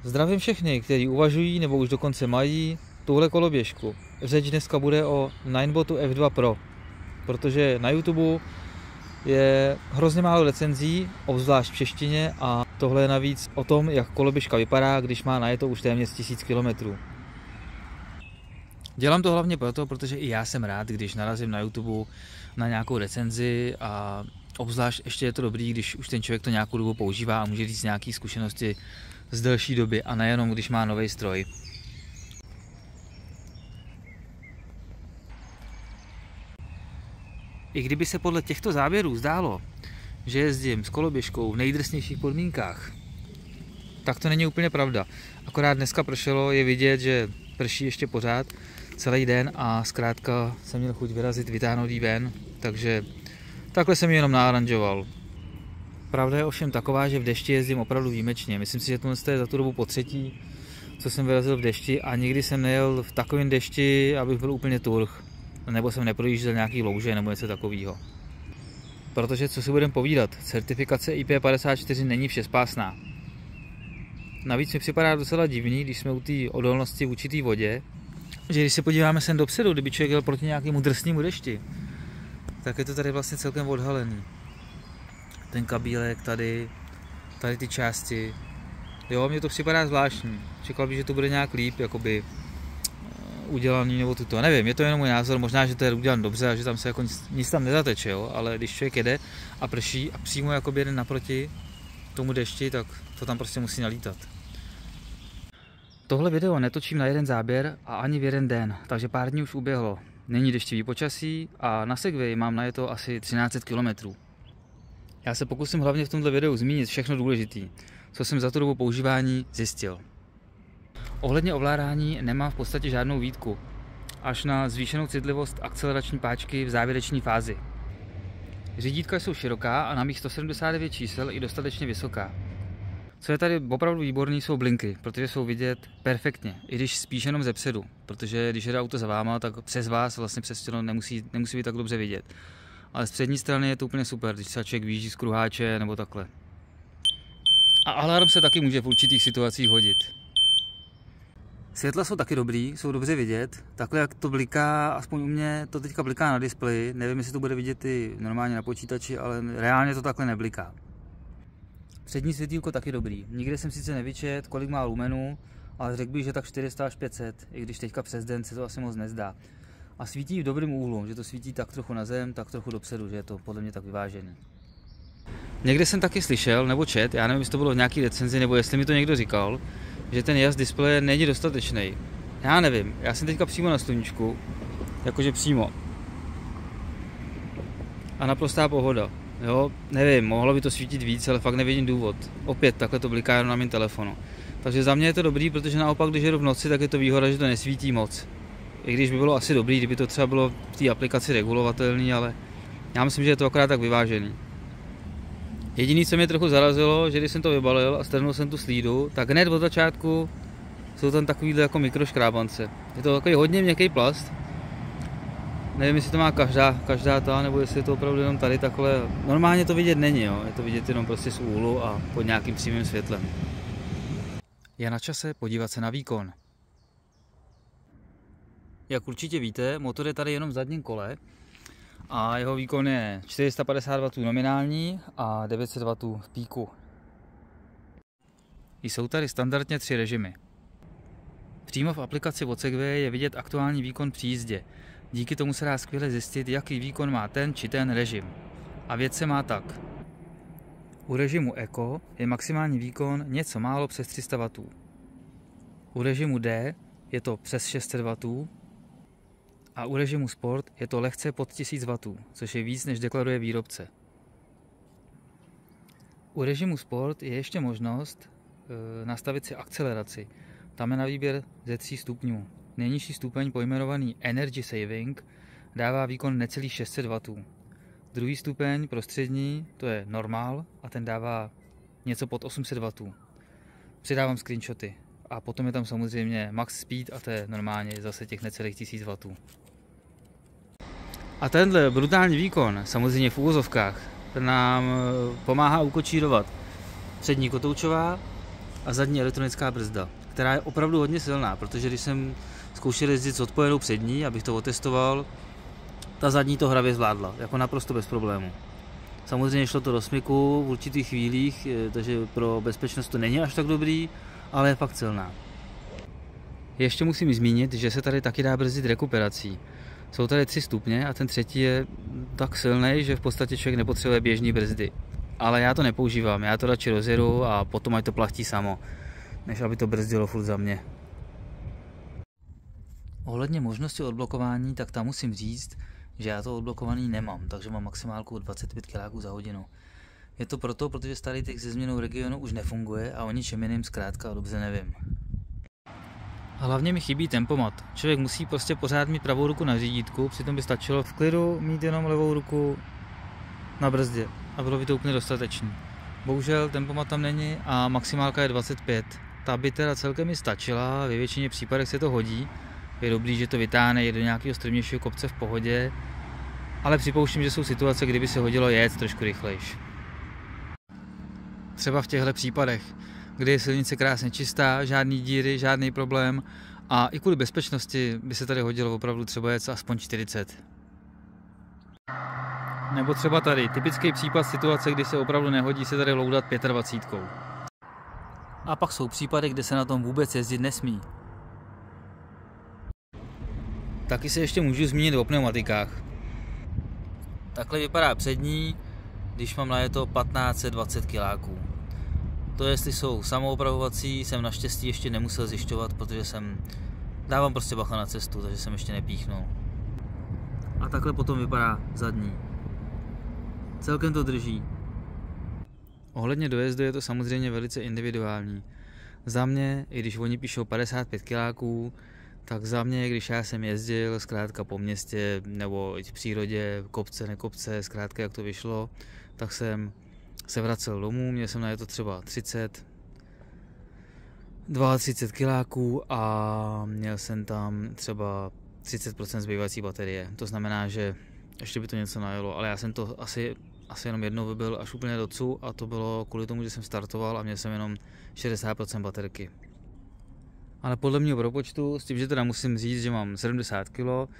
Zdravím všechny, kteří uvažují nebo už dokonce mají tuhle koloběžku. Řeč dneska bude o Ninebotu F2 Pro, protože na YouTube je hrozně málo recenzí, obzvlášť v češtině, a tohle je navíc o tom, jak koloběžka vypadá, když má najeto už téměř 1000 km. Dělám to hlavně proto, protože i já jsem rád, když narazím na YouTube na nějakou recenzi, a obzvlášť ještě je to dobrý, když už ten člověk to nějakou dobu používá a může říct nějaké zkušenosti z delší doby a nejenom když má nový stroj. I kdyby se podle těchto záběrů zdálo, že jezdím s koloběžkou v nejdrsnějších podmínkách, tak to není úplně pravda. Akorát dneska pršelo, je vidět, že prší ještě pořád celý den a zkrátka jsem měl chuť vyrazit, vytáhnout jí ven, takže takhle jsem ji jenom naaranžoval. Pravda je ovšem taková, že v dešti jezdím opravdu výjimečně. Myslím si, že tohle je za tu dobu potřetí, co jsem vyrazil v dešti, a nikdy jsem nejel v takovém dešti, abych byl úplně turh. Nebo jsem neprojížděl nějaký louže nebo něco takového. Protože co si budeme povídat, certifikace IP54 není všespásná. Navíc mi připadá docela divný, když jsme u té odolnosti vůči té vodě, že když se podíváme sem dopředu, kdyby člověk jel proti nějakému drsnému dešti, tak je to tady vlastně celkem odhalený. Ten kabílek tady ty části. Jo, mně to připadá zvláštní. Čekal bych, že to bude nějak líp, jakoby udělaný nebo tuto. Nevím, je to jenom můj názor, možná, že to je udělané dobře a že tam se jako nic tam nezateče, jo? Ale když člověk jede a prší a přímo jakoby jeden naproti tomu dešti, tak to tam prostě musí nalítat. Tohle video netočím na jeden záběr a ani v jeden den, takže pár dní už uběhlo. Není deštivý počasí a na Segway mám najeto asi 1300 km. Já se pokusím hlavně v tomto videu zmínit všechno důležité, co jsem za tu dobu používání zjistil. Ohledně ovládání nemám v podstatě žádnou výtku, až na zvýšenou citlivost akcelerační páčky v závěrečné fázi. Řídítka jsou široká a na mých 179 čísel i dostatečně vysoká. Co je tady opravdu výborný, jsou blinky, protože jsou vidět perfektně, i když spíš jenom zepředu, protože když jede auto za váma, tak přes vás vlastně přes tělo nemusí být tak dobře vidět. Ale z přední strany je to úplně super, když se člověk vyjíždí z kruháče nebo takhle. A alarm se taky může v určitých situacích hodit. Světla jsou taky dobrý, jsou dobře vidět. Takhle jak to bliká, aspoň u mě to teďka bliká na displeji. Nevím, jestli to bude vidět i normálně na počítači, ale reálně to takhle nebliká. Přední světýlko taky dobrý. Nikde jsem sice nevyčet, kolik má lumenů, ale řekl bych, že tak 400 až 500, i když teďka přes den se to asi moc nezdá. A svítí v dobrém úhlu, že to svítí tak trochu na zem, tak trochu dopředu, že je to podle mě tak vyvážený. Někde jsem taky slyšel, nebo čet, já nevím, jestli to bylo v nějaký recenzi, nebo jestli mi to někdo říkal, že ten jas displeje není dostatečný. Já nevím, já jsem teďka přímo na sluníčku, jakože přímo. A naprostá pohoda. Jo, nevím, mohlo by to svítit víc, ale fakt nevidím důvod. Opět takhle to bliká jenom na mém telefonu. Takže za mě je to dobrý, protože naopak, když jedu v noci, tak je to výhoda, že to nesvítí moc. I když by bylo asi dobrý, kdyby to třeba bylo v té aplikaci regulovatelný, ale já myslím, že je to akorát tak vyvážený. Jediné, co mě trochu zarazilo, že když jsem to vybalil a strhnul jsem tu slídu, tak hned od začátku jsou tam takovýhle jako mikroškrábance. Je to takový hodně měkký plast. Nevím, jestli to má každá ta, nebo jestli je to opravdu jenom tady takhle. Normálně to vidět není, jo? Je to vidět jenom prostě z úhlu a pod nějakým přímým světlem. Je na čase podívat se na výkon. Jak určitě víte, motor je tady jenom v zadním kole a jeho výkon je 450 W nominální a 900 W v píku. Jsou tady standardně 3 režimy. Přímo v aplikaci od Segway je vidět aktuální výkon při jízdě. Díky tomu se dá skvěle zjistit, jaký výkon má ten či ten režim. A věc se má tak. U režimu Eco je maximální výkon něco málo přes 300 W. U režimu D je to přes 600 W. A u režimu Sport je to lehce pod 1000 W, což je víc, než deklaruje výrobce. U režimu Sport je ještě možnost nastavit si akceleraci. Tam je na výběr ze 3 stupňů. Nejnižší stupeň, pojmenovaný Energy Saving, dává výkon necelých 600 W. Druhý stupeň, prostřední, to je Normal a ten dává něco pod 800 W. Přidávám screenshoty. A potom je tam samozřejmě Max Speed a to je normálně zase těch necelých 1000 W. A tenhle brutální výkon, samozřejmě v úvozovkách, nám pomáhá ukočírovat přední kotoučová a zadní elektronická brzda, která je opravdu hodně silná, protože když jsem zkoušel jezdit s odpojenou přední, abych to otestoval, ta zadní to hravě zvládla, jako naprosto bez problému. Samozřejmě šlo to do smyku v určitých chvílích, takže pro bezpečnost to není až tak dobrý, ale je fakt silná. Ještě musím zmínit, že se tady taky dá brzdit rekuperací. Jsou tady 3 stupně a ten třetí je tak silný, že v podstatě člověk nepotřebuje běžný brzdy. Ale já to nepoužívám, já to radši rozjedu a potom ať to plachtí samo, než aby to brzdilo furt za mě. Ohledně možnosti odblokování, tak tam musím říct, že já to odblokovaný nemám, takže mám maximálku 25 km za hodinu. Je to proto, protože starý text se změnou regionu už nefunguje a o ničem jiným zkrátka dobře nevím. Hlavně mi chybí tempomat. Člověk musí prostě pořád mít pravou ruku na řídítku, přitom by stačilo v klidu mít jenom levou ruku na brzdě a bylo by to úplně dostatečné. Bohužel tempomat tam není a maximálka je 25. Ta by teda celkem mi stačila, ve většině případech se to hodí. Je dobrý, že to vytáhne do nějakého strmějšího kopce v pohodě, ale připouštím, že jsou situace, kdyby se hodilo jet trošku rychlejš. Třeba v těchto případech, kdy je silnice krásně čistá, žádný díry, žádný problém a i kvůli bezpečnosti by se tady hodilo opravdu třeba jet aspoň 40. Nebo třeba tady, typický případ situace, kdy se opravdu nehodí se tady loudat 25. A pak jsou případy, kde se na tom vůbec jezdit nesmí. Taky se ještě můžu zmínit o pneumatikách. Takhle vypadá přední, když mám najeto 1520 kiláků. To jestli jsou samoopravovací, jsem naštěstí ještě nemusel zjišťovat, protože dávám prostě bacha na cestu, takže jsem ještě nepíchnul. A takhle potom vypadá zadní. Celkem to drží. Ohledně dojezdu je to samozřejmě velice individuální. Za mě, i když oni píšou 55 kiláků, tak za mě, když já jsem jezdil zkrátka po městě nebo v přírodě, kopce, nekopce, zkrátka jak to vyšlo, tak jsem se vracel domů, měl jsem najeto třeba 30, 32 kiláků a měl jsem tam třeba 30% zbývající baterie. To znamená, že ještě by to něco najelo, ale já jsem to asi jenom jednou vybil až úplně do cu a to bylo kvůli tomu, že jsem startoval a měl jsem jenom 60% baterky. Ale podle mého propočtu, s tím, že teda musím říct, že mám 70 kg,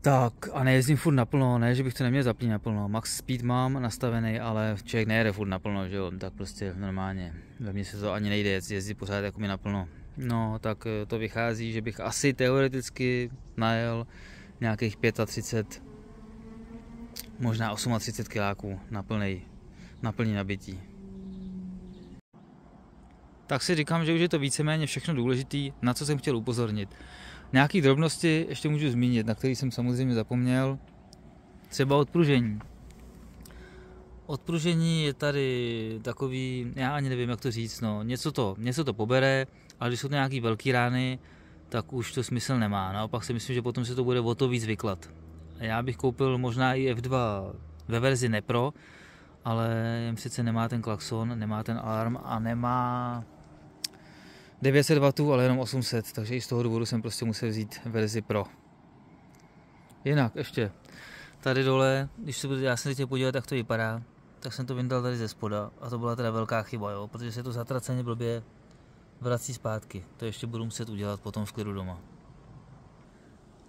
tak a nejezdím furt naplno, ne, že bych to neměl zapnít naplno. Max speed mám nastavený, ale člověk nejede furt naplno, že jo, tak prostě normálně. Ve mně se to ani nejde jezdit pořád jako mi naplno. No, tak to vychází, že bych asi teoreticky najel nějakých 35, možná 38 kiláků na plný nabití. Tak si říkám, že už je to víceméně všechno důležitý, na co jsem chtěl upozornit. Nějaké drobnosti ještě můžu zmínit, na který jsem samozřejmě zapomněl. Třeba odpružení. Odpružení je tady takový, já ani nevím, jak to říct, no, něco to pobere, ale když jsou to nějaký velký rány, tak už to smysl nemá. Naopak si myslím, že potom se to bude o to víc vyklat. Já bych koupil možná i F2 ve verzi Nepro, ale jen sice nemá ten klakson, nemá ten alarm a nemá 900 W, ale jenom 800, takže i z toho důvodu jsem prostě musel vzít verzi Pro. Jinak ještě, tady dole, já jsem se chtěl podívat, jak to vypadá, tak jsem to vyndal tady ze spoda a to byla teda velká chyba, jo, protože se to zatraceně blbě vrací zpátky. To ještě budu muset udělat potom v klidu doma.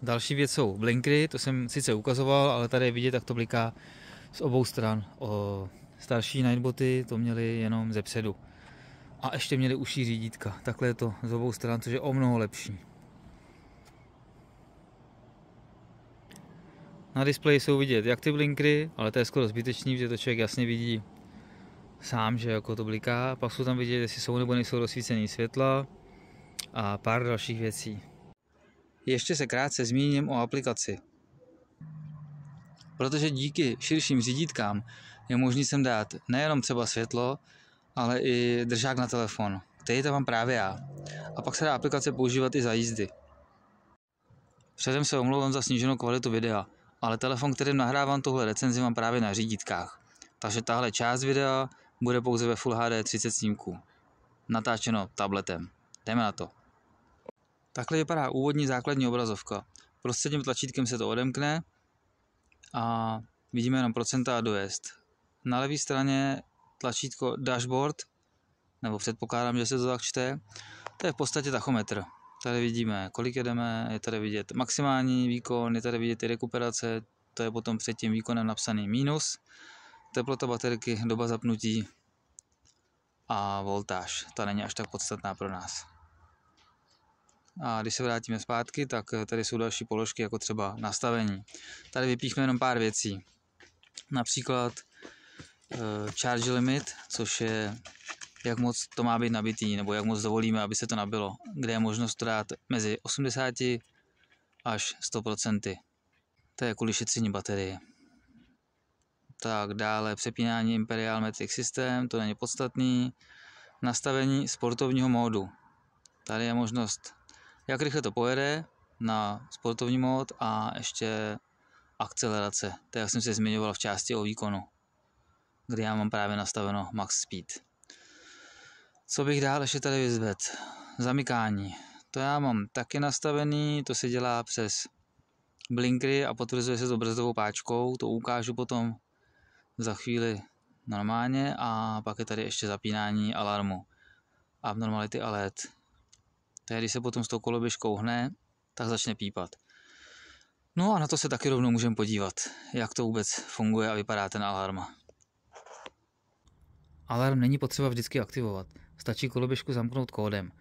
Další věc jsou blinkry, to jsem sice ukazoval, ale tady je vidět, jak to bliká z obou stran. Starší Nightboty to měli jenom ze předu. A ještě měli užší řídítka. Takhle je to z obou stran, což je o mnoho lepší. Na displeji jsou vidět jak ty blinkry, ale to je skoro zbytečný, protože to člověk jasně vidí sám, že jako to bliká. Pak jsou tam vidět, jestli jsou nebo nejsou rozsvícený světla a pár dalších věcí. Ještě se krátce zmíním o aplikaci. Protože díky širším řídítkám je možný sem dát nejenom třeba světlo, ale i držák na telefon, který tam mám právě já. A pak se dá aplikace používat i za jízdy. Předem se omlouvám za sníženou kvalitu videa, ale telefon, kterým nahrávám tohle recenzi, mám právě na řídítkách. Takže tahle část videa bude pouze ve Full HD 30 snímků. Natáčeno tabletem. Jdeme na to. Takhle vypadá úvodní základní obrazovka. Prostředním tlačítkem se to odemkne a vidíme jenom procenta a dojezd. Na levé straně tlačítko Dashboard, nebo předpokládám, že se to tak čte. To je v podstatě tachometr. Tady vidíme, kolik jedeme, je tady vidět maximální výkon, je tady vidět i rekuperace, to je potom před tím výkonem napsaný minus, teplota baterky, doba zapnutí a voltáž. Ta není až tak podstatná pro nás. A když se vrátíme zpátky, tak tady jsou další položky, jako třeba nastavení. Tady vypíchnu jenom pár věcí. Například charge limit, což je jak moc to má být nabitý, nebo jak moc dovolíme, aby se to nabilo, kde je možnost to dát mezi 80 až 100%. To je kvůli šetření baterie. Tak dále přepínání Imperial Metric System, to není podstatný. Nastavení sportovního módu. Tady je možnost, jak rychle to pojede na sportovní mód a ještě akcelerace. To jak jsem se zmiňoval v části o výkonu, kde já mám právě nastaveno max speed. Co bych dál ještě tady vyzvedl? Zamykání. To já mám taky nastavený, to se dělá přes blinkry a potvrzuje se to brzdovou páčkou, to ukážu potom za chvíli normálně a pak je tady ještě zapínání alarmu. Abnormality alert. To je, když se potom s tou koloběžkou hne, tak začne pípat. No a na to se taky rovnou můžeme podívat, jak to vůbec funguje a vypadá ten alarm. Alarm není potřeba vždycky aktivovat. Stačí koloběžku zamknout kódem.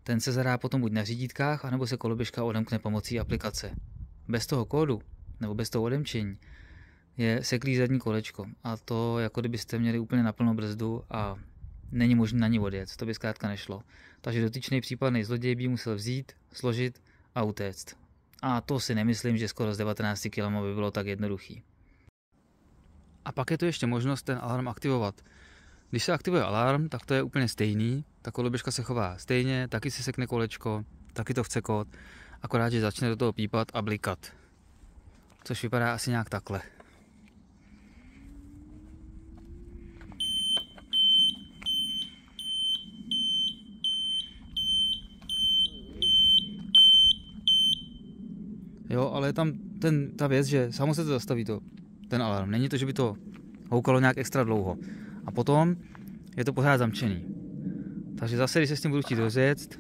Ten se zadá potom buď na řídítkách, anebo se koloběžka odemkne pomocí aplikace. Bez toho kódu, nebo bez toho odemčení, je seklý zadní kolečko. A to jako kdybyste měli úplně naplno brzdu a není možné na ní odjet. To by zkrátka nešlo. Takže dotyčný případný zloděj by musel vzít, složit a utéct. A to si nemyslím, že skoro z 19 km by bylo tak jednoduchý. A pak je tu ještě možnost ten alarm aktivovat. Když se aktivuje alarm, tak to je úplně stejný, ta koloběžka se chová stejně, taky si sekne kolečko, taky to chce kód, akorát, že začne do toho pípat a blikat. Což vypadá asi nějak takhle. Jo, ale je tam ta věc, že samo se to zastaví ten alarm. Není to, že by to houkalo nějak extra dlouho. A potom je to pořád zamčený. Takže zase, když se s tím budu chtít rozjet,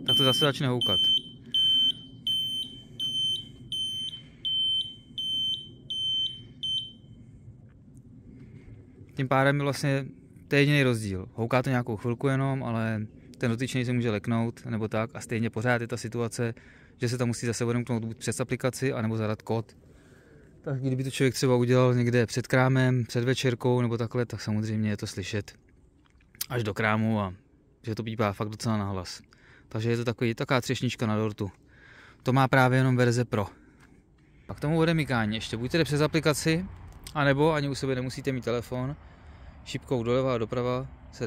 tak to zase začne houkat. Tím pádem je vlastně to je jediný rozdíl. Houká to nějakou chvilku jenom, ale ten dotyčný se může leknout nebo tak a stejně pořád je ta situace, že se tam musí zase odemknout buď přes aplikaci, anebo zadat kód. Tak kdyby to člověk třeba udělal někde před krámem, před večerkou nebo takhle, tak samozřejmě je to slyšet až do krámu a že to pípá fakt docela nahlas. Takže je to taková třešnička na dortu. To má právě jenom verze Pro. Pak tomu odemykání ještě buď tedy přes aplikaci, anebo ani u sebe nemusíte mít telefon. Šipkou doleva a doprava se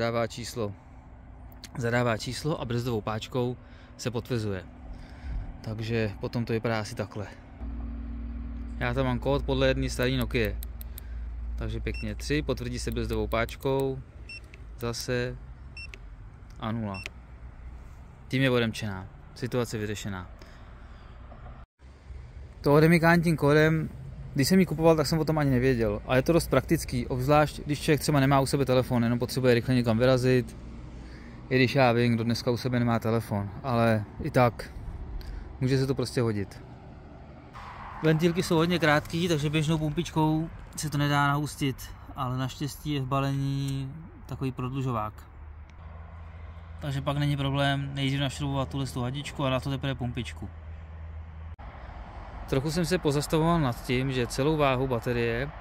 zadává číslo a brzdovou páčkou se potvrzuje. Takže potom to vypadá asi takhle. Já tam mám kód podle jedné staré Nokia. Takže pěkně 3, potvrdí se brzdovou páčkou, zase a 0. Tím je odemčená, situace vyřešená. To odemykání tím kódem, když jsem ji kupoval, tak jsem o tom ani nevěděl. A je to dost praktický, obzvlášť když člověk třeba nemá u sebe telefon, jenom potřebuje rychle někam vyrazit. I když já vím, kdo dneska u sebe nemá telefon, ale i tak může se to prostě hodit. Ventilky jsou hodně krátký, takže běžnou pumpičkou se to nedá nahustit, ale naštěstí je v balení takový prodlužovák. Takže pak není problém nejdřív našroubovat tu hadičku a na to teprve pumpičku. Trochu jsem se pozastavoval nad tím, že celou váhu baterie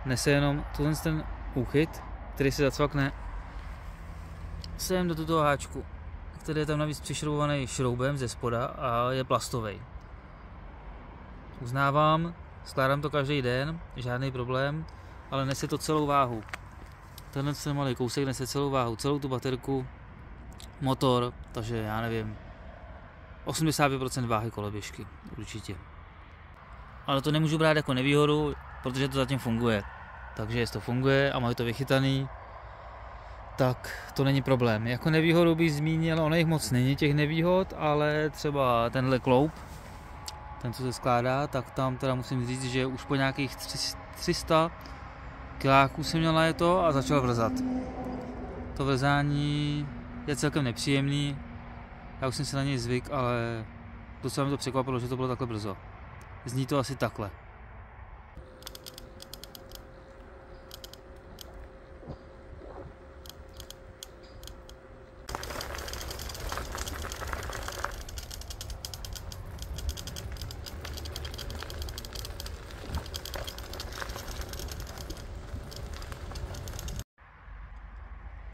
nese jenom ten úchyt, který se zacvakne sem do tuto háčku, který je tam navíc přišroubovaný šroubem ze spoda a je plastový. Uznávám, skládám to každý den, žádný problém, ale nese to celou váhu. Tenhle malý kousek nese celou váhu, celou tu baterku, motor, takže já nevím, 85% váhy koloběžky, určitě. Ale to nemůžu brát jako nevýhodu, protože to zatím funguje. Takže jestli to funguje a mají to vychytaný, tak to není problém. Jako nevýhodu bych zmínil, ono jich moc není těch nevýhod, ale třeba tenhle kloup, ten co se skládá, tak tam teda musím říct, že už po nějakých 300 kiláků jsem měl najeto a začal vrzat. To vrzání je celkem nepříjemný, já už jsem se na něj zvyk, ale docela mě to překvapilo, že to bylo takhle brzo. Zní to asi takhle.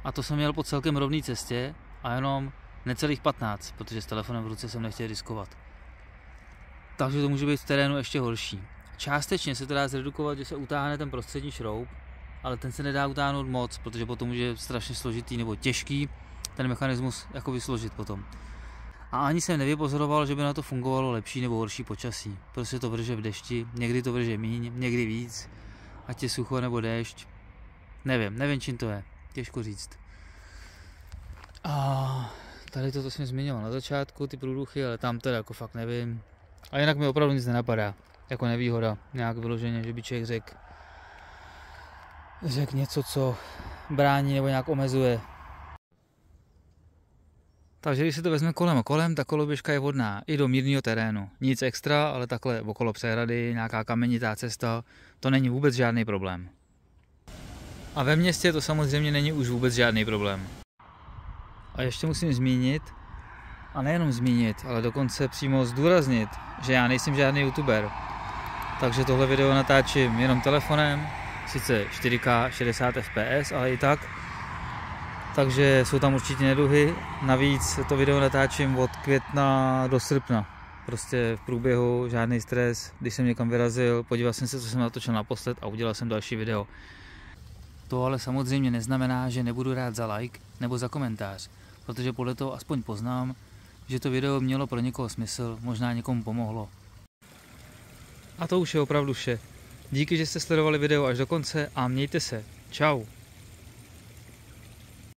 A to jsem měl po celkem rovné cestě a jenom necelých 15, protože s telefonem v ruce jsem nechtěl riskovat. Takže to může být v terénu ještě horší. Částečně se to dá zredukovat, že se utáhne ten prostřední šroub, ale ten se nedá utáhnout moc, protože potom už je strašně složitý nebo těžký ten mechanismus jako vysložit potom. A ani jsem nevypozoroval, že by na to fungovalo lepší nebo horší počasí. Prostě to vrže v dešti, někdy to vrže míň, někdy víc, ať je sucho nebo déšť. Nevím čím to je, těžko říct. A tady to jsem zmiňoval na začátku, ty průduchy, ale tam teda jako fakt nevím. A jinak mi opravdu nic nenapadá, jako nevýhoda, nějak vyloženě, že by člověk řekl něco, co brání nebo nějak omezuje. Takže když si to vezme kolem a kolem, ta koloběžka je vhodná i do mírného terénu. Nic extra, ale takhle okolo přehrady, nějaká kamenitá cesta, to není vůbec žádný problém. A ve městě to samozřejmě není už vůbec žádný problém. A ještě musím zmínit, a nejenom zmínit, ale dokonce přímo zdůraznit, že já nejsem žádný youtuber. Takže tohle video natáčím jenom telefonem, sice 4K 60 fps, ale i tak. Takže jsou tam určitě neduhy. Navíc to video natáčím od května do srpna. Prostě v průběhu žádný stres, když jsem někam vyrazil, podíval jsem se, co jsem natočil naposled a udělal jsem další video. To ale samozřejmě neznamená, že nebudu rád za like nebo za komentář, protože podle toho aspoň poznám, že to video mělo pro někoho smysl, možná někomu pomohlo. A to už je opravdu vše. Díky, že jste sledovali video až do konce a mějte se. Čau.